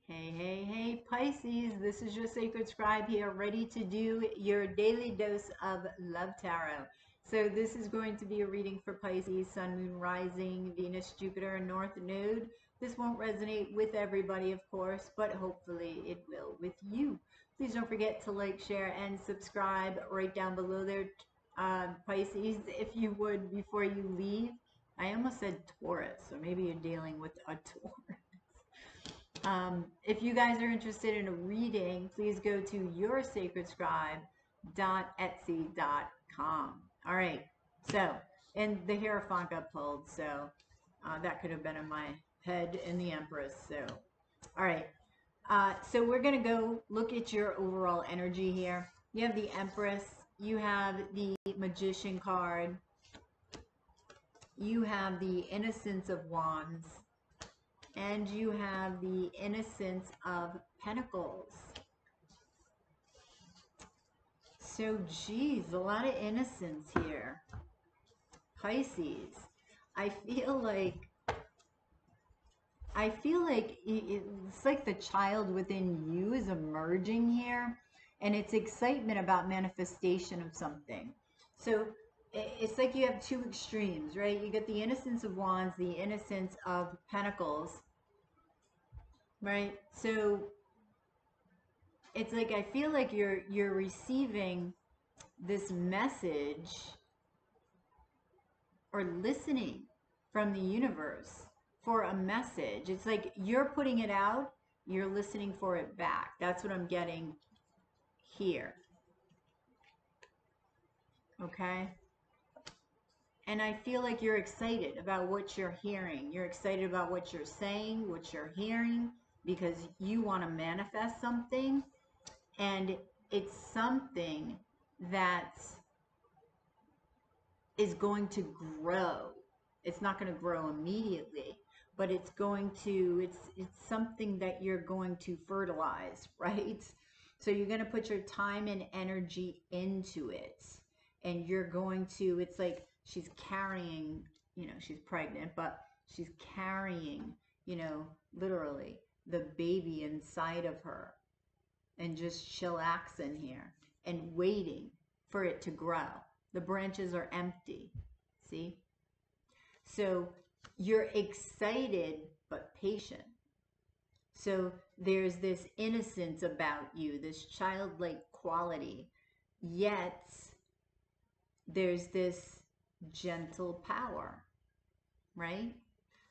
Hey, hey, hey, Pisces, this is your sacred scribe here, ready to do your daily dose of love tarot. So this is going to be a reading for Pisces, Sun, Moon, Rising, Venus, Jupiter, and North Node. This won't resonate with everybody, of course, but hopefully it will with you. Please don't forget to like, share, and subscribe right down below there, Pisces, if you would, before you leave. I almost said Taurus, so maybe you're dealing with a Taurus. If you guys are interested in a reading, please go to yoursacredscribe.etsy.com. All right. So, and the Hierophant got pulled, so that could have been in my head and the Empress. So, all right. So we're going to go look at your overall energy here. You have the Empress. You have the Magician card. You have the Innocence of Wands. And you have the Innocence of Pentacles. So, geez, a lot of innocence here. Pisces, I feel like it's like the child within you is emerging here, and it's excitement about manifestation of something. So it's like you have two extremes, right? You get the Innocence of Wands, the Innocence of Pentacles, right? So it's like I feel like you're receiving this message or listening from the universe for a message. It's like you're putting it out, you're listening for it back. That's what I'm getting here. Okay? And I feel like you're excited about what you're hearing. You're excited about what you're saying, what you're hearing, because you want to manifest something. And it's something that is going to grow. It's not going to grow immediately, but it's going to, it's something that you're going to fertilize, right? So you're going to put your time and energy into it, and you're going to, it's like she's carrying, she's pregnant, but she's carrying, literally the baby inside of her, and just chillaxing here and waiting for it to grow. The branches are empty, see? So you're excited but patient. So there's this innocence about you, this childlike quality, yet there's this gentle power, right?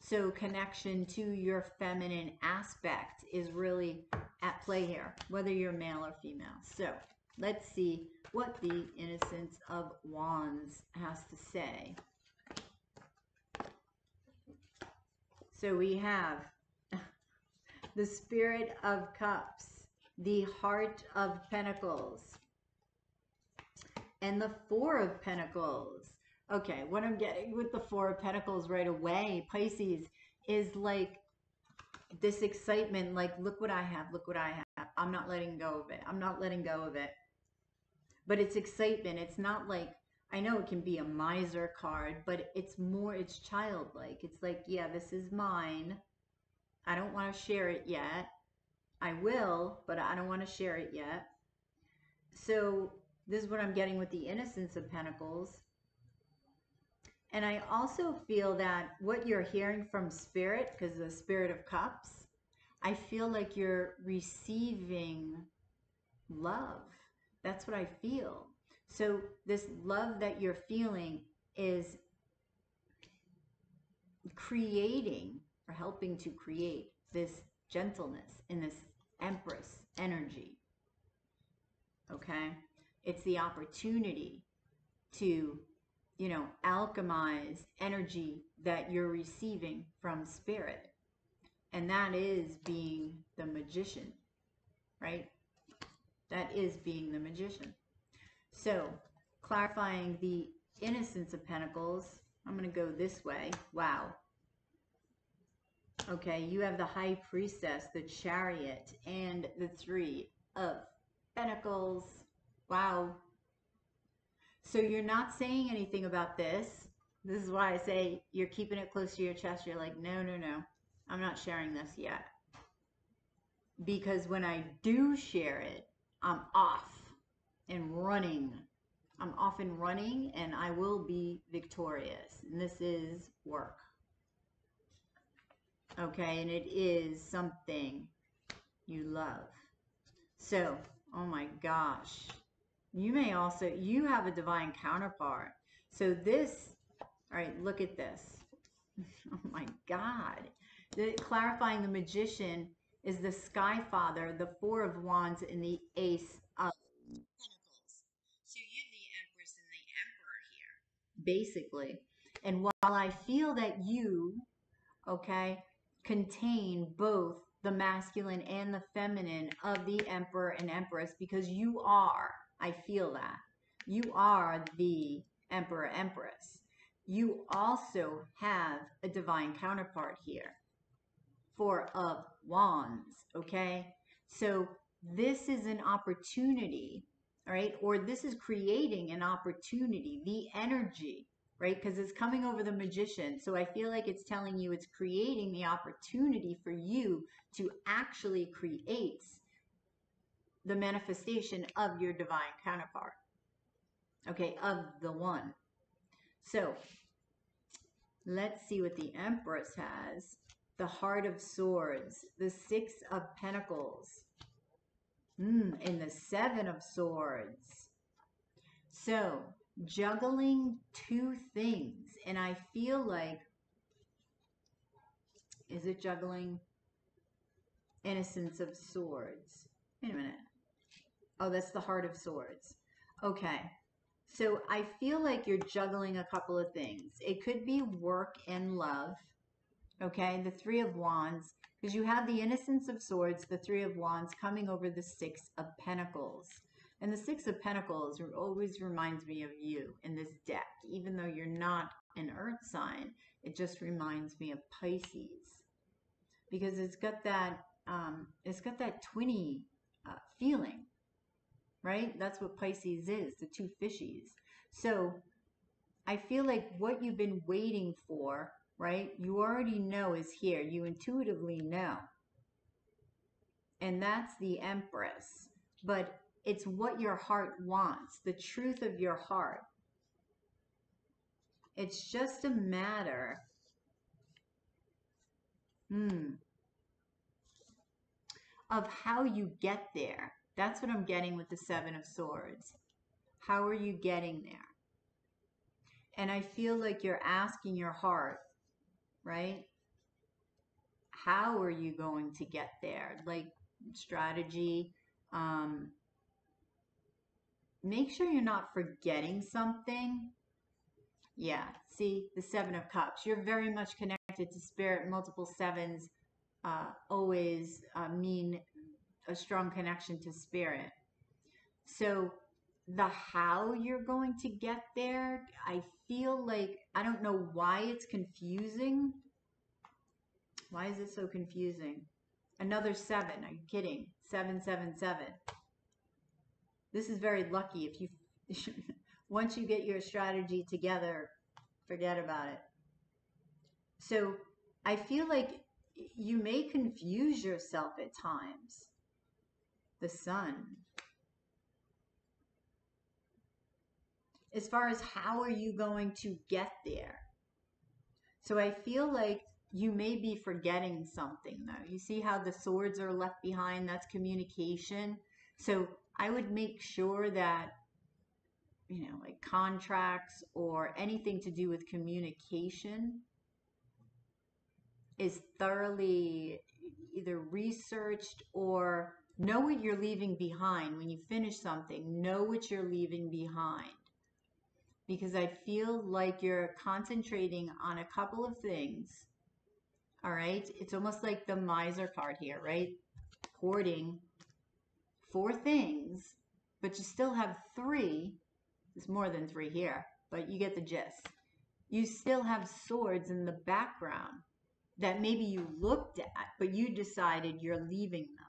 So connection to your feminine aspect is really at play here, whether you're male or female. So let's see what the Innocence of Wands has to say. So we have the Spirit of Cups, the Heart of Pentacles, and the Four of Pentacles. Okay, what I'm getting with the Four of Pentacles right away, Pisces, is like this excitement, like, look what I have, look what I have. I'm not letting go of it. I'm not letting go of it. But it's excitement. It's not like, I know it can be a miser card, but it's more, it's childlike. It's like, yeah, this is mine. I don't want to share it yet. I will, but I don't want to share it yet. So this is what I'm getting with the Innocence of Pentacles. And I also feel that what you're hearing from Spirit, because the Spirit of Cups, I feel like you're receiving love. That's what I feel. So this love that you're feeling is creating or helping to create this gentleness in this Empress energy. Okay? It's the opportunity to, alchemize energy that you're receiving from Spirit. And that is being the magician, right? That is being the magician. So, clarifying the Innocence of Pentacles, I'm going to go this way. Wow. Okay, you have the High Priestess, the Chariot, and the Three of Pentacles. Wow. So you're not saying anything about this. This is why I say you're keeping it close to your chest. You're like, no, no, no. I'm not sharing this yet. because when I do share it, I'm off and running. I'm off and running, and I will be victorious. And this is work. Okay, and it is something you love. So, oh my gosh. You may also, you have a divine counterpart. So this, all right, look at this. Oh my God. Clarifying the Magician is the Sky Father, the Four of Wands, and the Ace of Pentacles. So you're the Empress and the Emperor here, basically. And while I feel that you, okay, contain both the masculine and the feminine of the Emperor and Empress, because you are, I feel that, you are the Emperor Empress. You also have a divine counterpart here, Four of Wands, okay? So this is an opportunity, all right? Or this is creating an opportunity, the energy, right? Because it's coming over the Magician. So I feel like it's telling you it's creating the opportunity for you to actually create the manifestation of your divine counterpart, okay? Of the one. So let's see what the Empress has. The Heart of Swords, the Six of Pentacles, and the Seven of Swords. So, juggling two things. And I feel like, is it juggling? Innocence of Swords. Wait a minute. Oh, that's the Heart of Swords. Okay. So, I feel like you're juggling a couple of things. It could be work and love. Okay, the Three of Wands, because you have the Innocence of Swords, the Three of Wands coming over the Six of Pentacles. And the Six of Pentacles always reminds me of you in this deck. Even though you're not an earth sign, it just reminds me of Pisces. Because it's got that twinny feeling, right? That's what Pisces is, the two fishies. So I feel like what you've been waiting for, right? You already know is here. You intuitively know. And that's the Empress. But it's what your heart wants, the truth of your heart. It's just a matter of how you get there. That's what I'm getting with the Seven of Swords. How are you getting there? And I feel like you're asking your heart, right? How are you going to get there? Like strategy. Make sure you're not forgetting something. Yeah, see, the Seven of Cups. You're very much connected to spirit. Multiple sevens always mean a strong connection to spirit. So the how you're going to get there, I feel like, I don't know why it's confusing. Why is it so confusing? Another seven. Are you kidding? 777. This is very lucky. If you once you get your strategy together, forget about it. So I feel like you may confuse yourself at times. The Sun. As far as how are you going to get there? So I feel like you may be forgetting something though. You see how the swords are left behind? That's communication. So I would make sure that, you know, like contracts or anything to do with communication is thoroughly either researched, or know what you're leaving behind. When you finish something, know what you're leaving behind. Because I feel like you're concentrating on a couple of things. All right. It's almost like the miser card here, right? Hoarding 4 things, but you still have 3. There's more than 3 here, but you get the gist. You still have swords in the background that maybe you looked at, but you decided you're leaving them.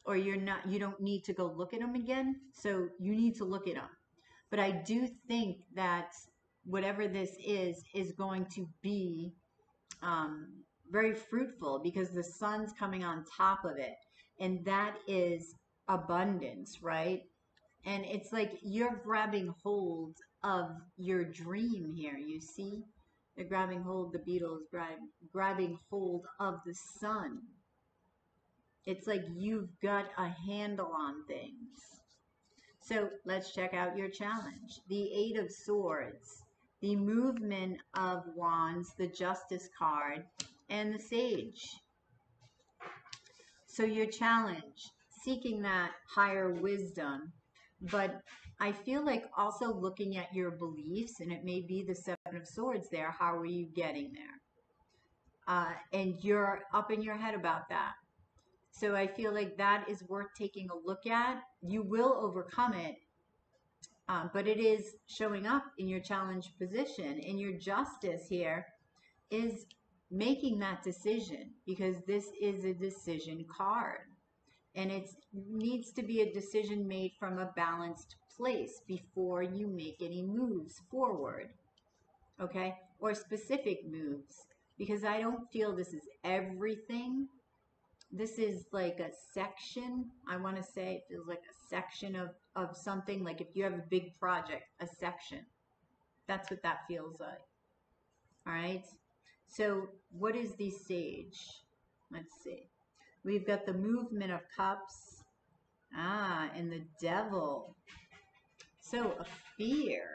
Or you don't need to go look at them again. So you need to look at them. But I do think that whatever this is going to be very fruitful because the sun's coming on top of it. And that is abundance, right? And it's like you're grabbing hold of your dream here. You see? They're grabbing hold, the beetles grabbing hold of the sun. It's like you've got a handle on things. So let's check out your challenge. The Eight of Swords, the Movement of Wands, the Justice card, and the Sage. So your challenge, seeking that higher wisdom, but I feel like also looking at your beliefs, and it may be the Seven of Swords there. How are you getting there? And you're up in your head about that. So I feel like that is worth taking a look at. You will overcome it, but it is showing up in your challenge position. And your justice here is making that decision, because this is a decision card. And it needs to be a decision made from a balanced place before you make any moves forward, okay? Or specific moves, because I don't feel this is everything. This is like a section, I want to say. It feels like a section of something. Like if you have a big project, a section. That's what that feels like. All right. So what is the Sage? Let's see. We've got the Movement of Cups. And the Devil. So a fear.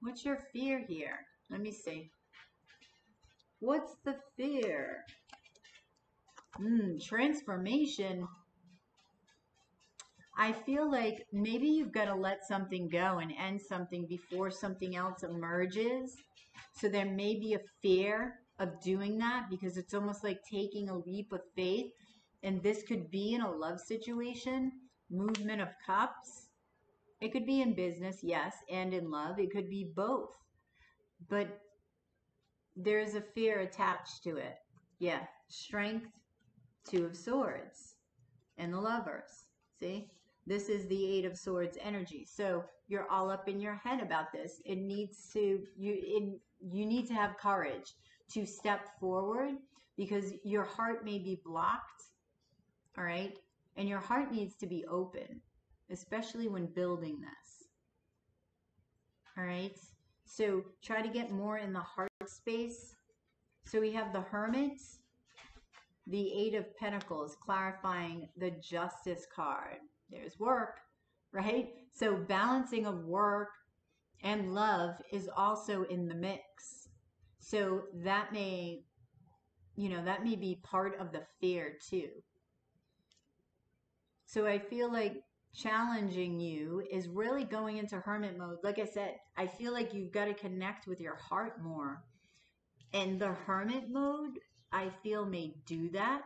What's your fear here? Let me see. What's the fear? Transformation. I feel like maybe you've got to let something go and end something before something else emerges. So there may be a fear of doing that, because it's almost like taking a leap of faith. And this could be in a love situation. Movement of Cups. It could be in business, yes, and in love. It could be both. But there's a fear attached to it. Yeah. Strength, Two of Swords, and the Lovers. See? This is the Eight of Swords energy. So you're all up in your head about this. It needs to, you need to have courage to step forward, because your heart may be blocked. All right? And your heart needs to be open, especially when building this. All right? So try to get more in the heart space. So we have the Hermit, the Eight of Pentacles, clarifying the Justice card. There's work, right? So balancing of work and love is also in the mix. So that may, that may be part of the fear too. So I feel like challenging you is really going into hermit mode. Like I said, I feel like you've got to connect with your heart more. And the hermit mode, I feel, may do that.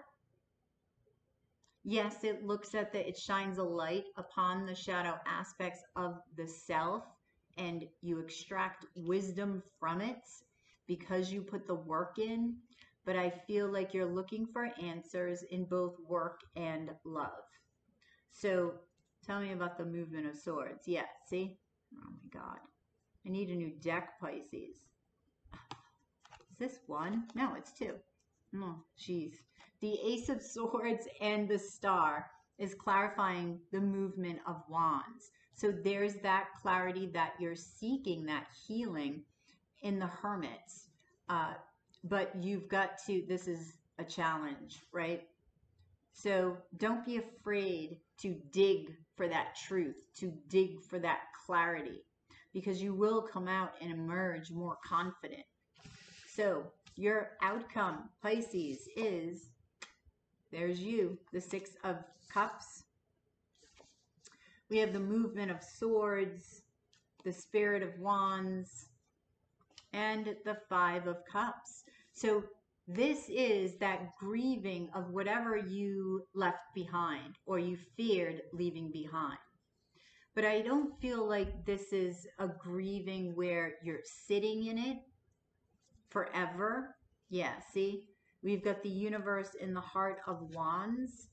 Yes, it looks at it shines a light upon the shadow aspects of the self, and you extract wisdom from it because you put the work in. But I feel like you're looking for answers in both work and love. So tell me about the Movement of Swords. Yeah, see? Oh my God. I need a new deck, Pisces. Is this one? No, it's two. Oh, jeez. The Ace of Swords and the Star is clarifying the Movement of Wands. So there's that clarity that you're seeking, that healing in the Hermit. But you've got to, this is a challenge, right? So don't be afraid to dig for that truth, to dig for that clarity, because you will come out and emerge more confident. So your outcome, Pisces, is, there's you, the Six of Cups. We have the Movement of Swords, the Spirit of Wands, and the Five of Cups. So this is that grieving of whatever you left behind or you feared leaving behind. But I don't feel like this is a grieving where you're sitting in it forever. Yeah, see? We've got the Universe in the Heart of Wands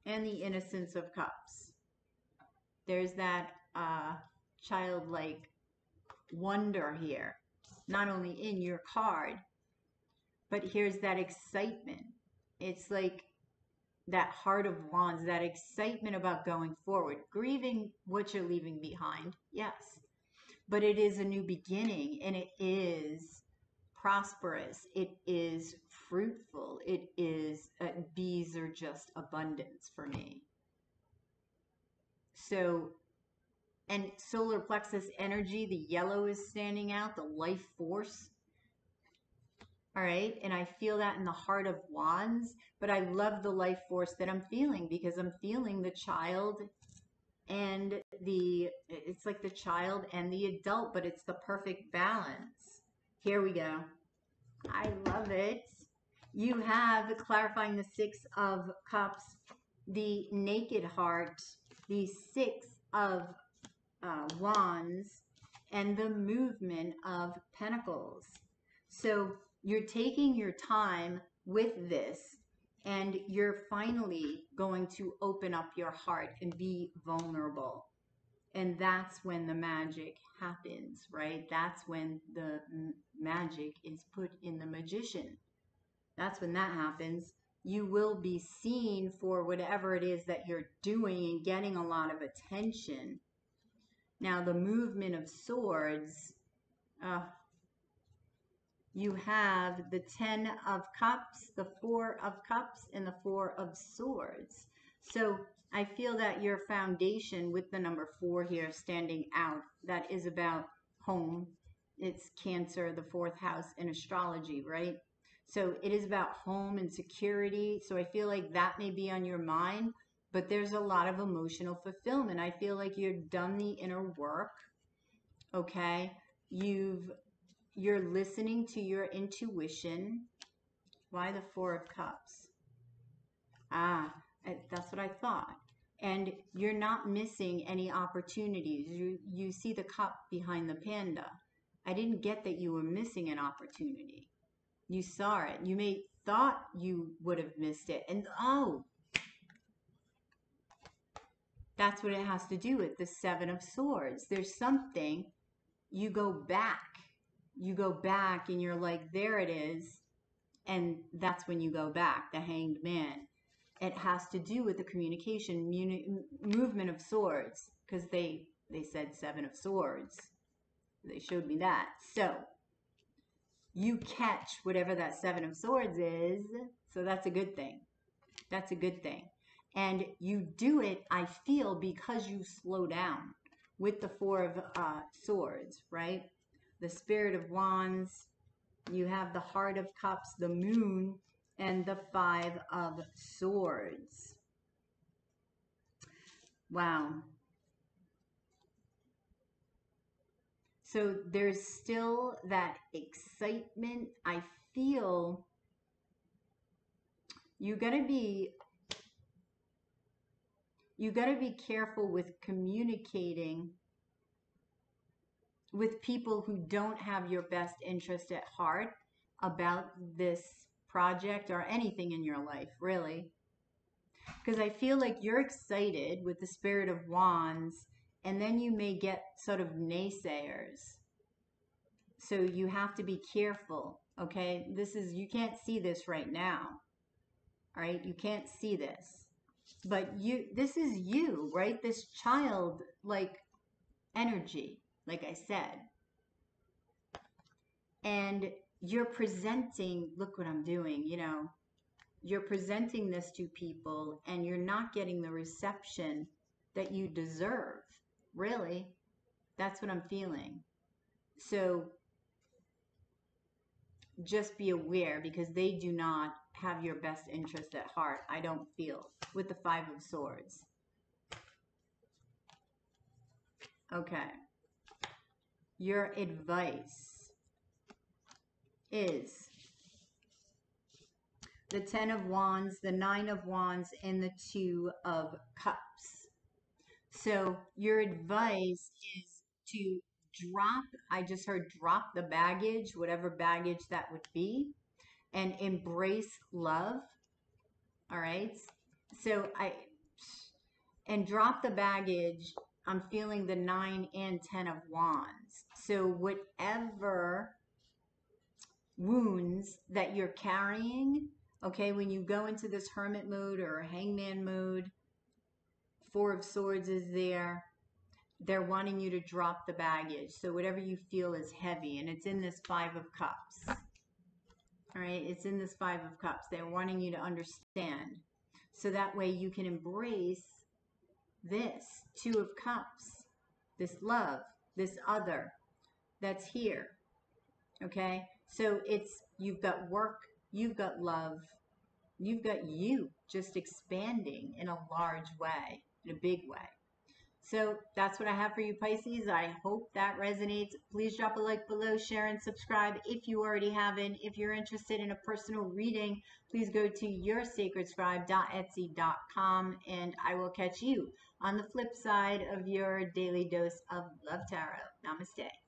and the Innocence of Cups. There's that childlike wonder here. not only in your card, but here's that excitement. It's like that Heart of Wands, that excitement about going forward, grieving what you're leaving behind, yes, but it is a new beginning, and it is prosperous, it is fruitful, it is, bees are just abundance for me. So, and solar plexus energy, the yellow is standing out, the life force. All right. And I feel that in the Heart of Wands, but I love the life force that I'm feeling, because I'm feeling the child and it's like the child and the adult, but it's the perfect balance. Here we go. I love it. You have clarifying the Six of Cups, the Naked Heart, the Six of Wands, and the Movement of Pentacles. So you're taking your time with this, and you're finally going to open up your heart and be vulnerable. And that's when the magic happens, right? That's when the magic is put in the magician. That's when that happens. You will be seen for whatever it is that you're doing and getting a lot of attention. Now, the Movement of Swords, you have the 10 of Cups, the 4 of Cups, and the 4 of Swords. So I feel that your foundation with the number 4 here standing out, that is about home. It's Cancer, the 4th house in astrology, right? So it is about home and security. So I feel like that may be on your mind, but there's a lot of emotional fulfillment. I feel like you've done the inner work, okay? You're listening to your intuition. Why the 4 of Cups? That's what I thought. And you're not missing any opportunities. You see the cup behind the panda. I didn't get that you were missing an opportunity. You saw it. You may thought you would have missed it. And that's what it has to do with the 7 of Swords. There's something, you go back and you're like, there it is. And that's when you go back, the Hanged Man. It has to do with the communication, Movement of Swords, because they said 7 of Swords. They showed me that. So you catch whatever that 7 of Swords is. So that's a good thing. That's a good thing. And you do it, I feel, because you slow down with the 4 of Swords, right? The Spirit of Wands, you have the Heart of Cups, the Moon, and the 5 of Swords. Wow. So there's still that excitement. I feel you gotta be careful with communicating with people who don't have your best interest at heart about this project or anything in your life, really. Because I feel like you're excited with the Spirit of Wands, and then you may get sort of naysayers. So you have to be careful, okay? You can't see this right now, all right? You can't see this. But this is you, right? This child, like, energy, like I said. And you're presenting, look what I'm doing, you're presenting this to people, and you're not getting the reception that you deserve, really. That's what I'm feeling. So just be aware, because they do not have your best interest at heart, I don't feel, with the 5 of Swords. Okay. Your advice is the 10 of Wands, the 9 of Wands, and the 2 of Cups. So your advice is to drop, I just heard drop the baggage, whatever baggage that would be, and embrace love. All right. So and drop the baggage. I'm feeling the 9 and 10 of Wands. So whatever wounds that you're carrying, okay, when you go into this hermit mode or hangman mode, Four of Swords is there. They're wanting you to drop the baggage. So whatever you feel is heavy, and it's in this Five of Cups. All right, it's in this Five of Cups. They're wanting you to understand. So that way you can embrace this Two of Cups, this love, this other that's here. Okay, so it's, you've got work, you've got love, you've got you just expanding in a large way, in a big way. So that's what I have for you, Pisces. I hope that resonates. Please drop a like below, share, and subscribe if you already haven't. If you're interested in a personal reading, please go to yoursacredscribe.etsy.com, and I will catch you on the flip side of your daily dose of love tarot. Namaste.